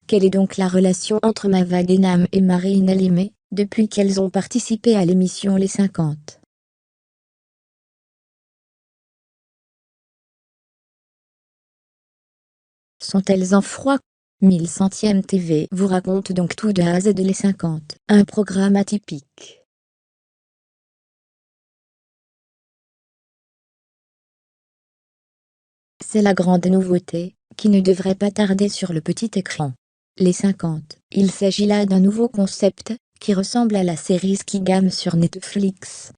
Quelle est donc la relation entre Mava Guénam et Marine Alimé, depuis qu'elles ont participé à l'émission Les 50? Sont-elles en froid? 1100e TV vous raconte donc tout de A à Z Les 50, un programme atypique. C'est la grande nouveauté, qui ne devrait pas tarder sur le petit écran. Les 50, il s'agit là d'un nouveau concept, qui ressemble à la série Skigam sur Netflix.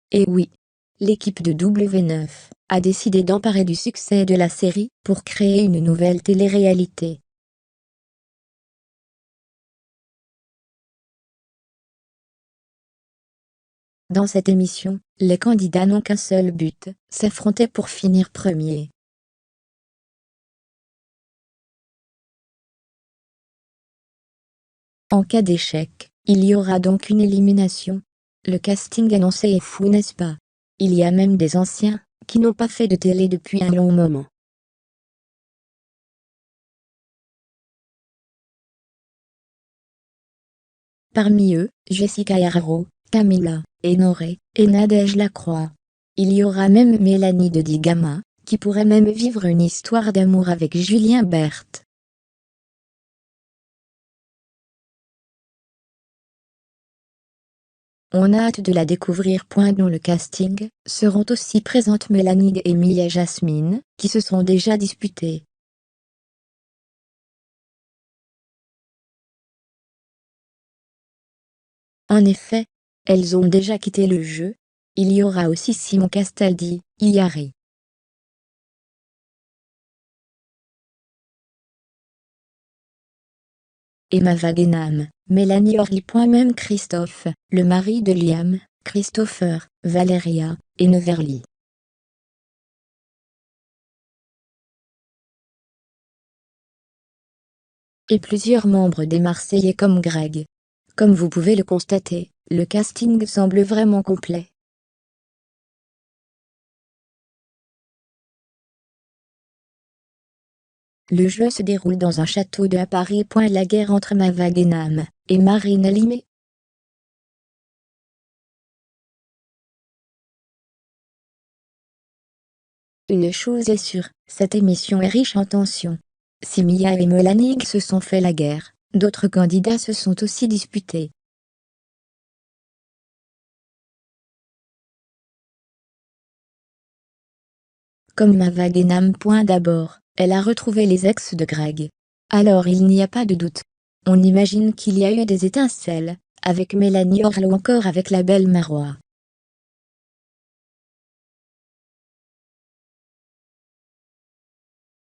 Et oui, l'équipe de W9 a décidé d'emparer du succès de la série pour créer une nouvelle télé-réalité. Dans cette émission, les candidats n'ont qu'un seul but, s'affronter pour finir premier. En cas d'échec, il y aura donc une élimination. Le casting annoncé est fou, n'est-ce pas? Il y a même des anciens, qui n'ont pas fait de télé depuis un long moment. Parmi eux, Jessica Yarro, Camila, Honoré, et Nadège Lacroix. Il y aura même Mélanie de Digama, qui pourrait même vivre une histoire d'amour avec Julien Berthe. On a hâte de la découvrir. Dans le casting, seront aussi présentes Mélanie et Mia Jasmine, qui se sont déjà disputées. En effet, elles ont déjà quitté le jeu. Il y aura aussi Simon Castaldi, Iari et Mava Guénam, Mélanie Orly. Même Christophe, le mari de Liam, Christopher, Valéria, et Neverly. Et plusieurs membres des Marseillais comme Greg. Comme vous pouvez le constater, le casting semble vraiment complet. Le jeu se déroule dans un château à Paris. La guerre entre Mava Guénam et Marine Alimé. Une chose est sûre, cette émission est riche en tensions. Si Mia et Mélanie se sont fait la guerre, d'autres candidats se sont aussi disputés. Comme Mava Guénam. D'abord, elle a retrouvé les ex de Greg. Alors il n'y a pas de doute. On imagine qu'il y a eu des étincelles, avec Mélanie Orle ou encore avec la belle Marois.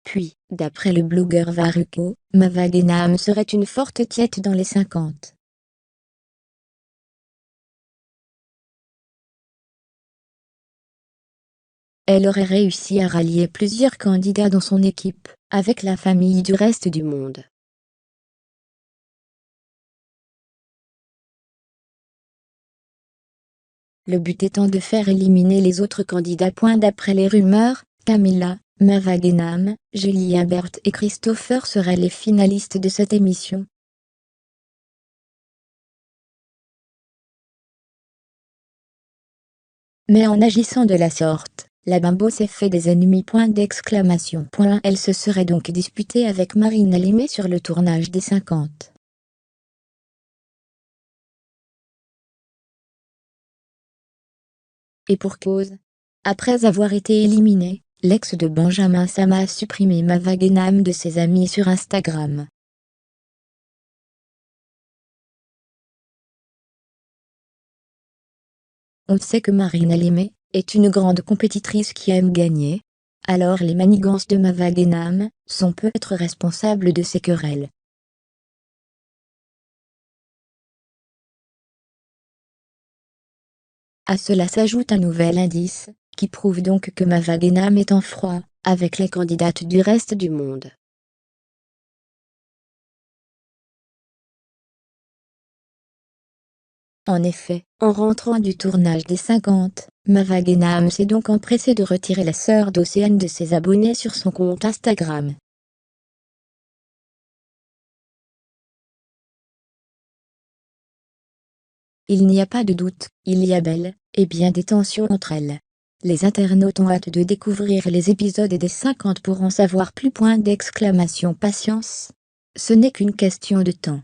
Puis, d'après le blogueur Varuko, Mava Guénam serait une forte tiette dans les 50. Elle aurait réussi à rallier plusieurs candidats dans son équipe, avec la famille du reste du monde. Le but étant de faire éliminer les autres candidats. D'après les rumeurs, Camila, Mava Guénam, Julien Berthe et Christopher seraient les finalistes de cette émission. Mais en agissant de la sorte, la bimbo s'est fait des ennemis. Elle se serait donc disputée avec Marine Alimé sur le tournage des 50. Et pour cause. Après avoir été éliminée, l'ex de Benjamin Sama a supprimé Mava Guénam de ses amis sur Instagram. On sait que Marine Alimé est une grande compétitrice qui aime gagner. Alors les manigances de Mava Guénam sont peut-être responsables de ces querelles. À cela s'ajoute un nouvel indice, qui prouve donc que Mava Guénam est en froid avec les candidates du reste du monde. En effet, en rentrant du tournage des 50, Mava Guénam s'est donc empressée de retirer la sœur d'Océane de ses abonnés sur son compte Instagram. Il n'y a pas de doute, il y a bel et bien des tensions entre elles. Les internautes ont hâte de découvrir les épisodes des 50 pour en savoir plus. Patience. Ce n'est qu'une question de temps.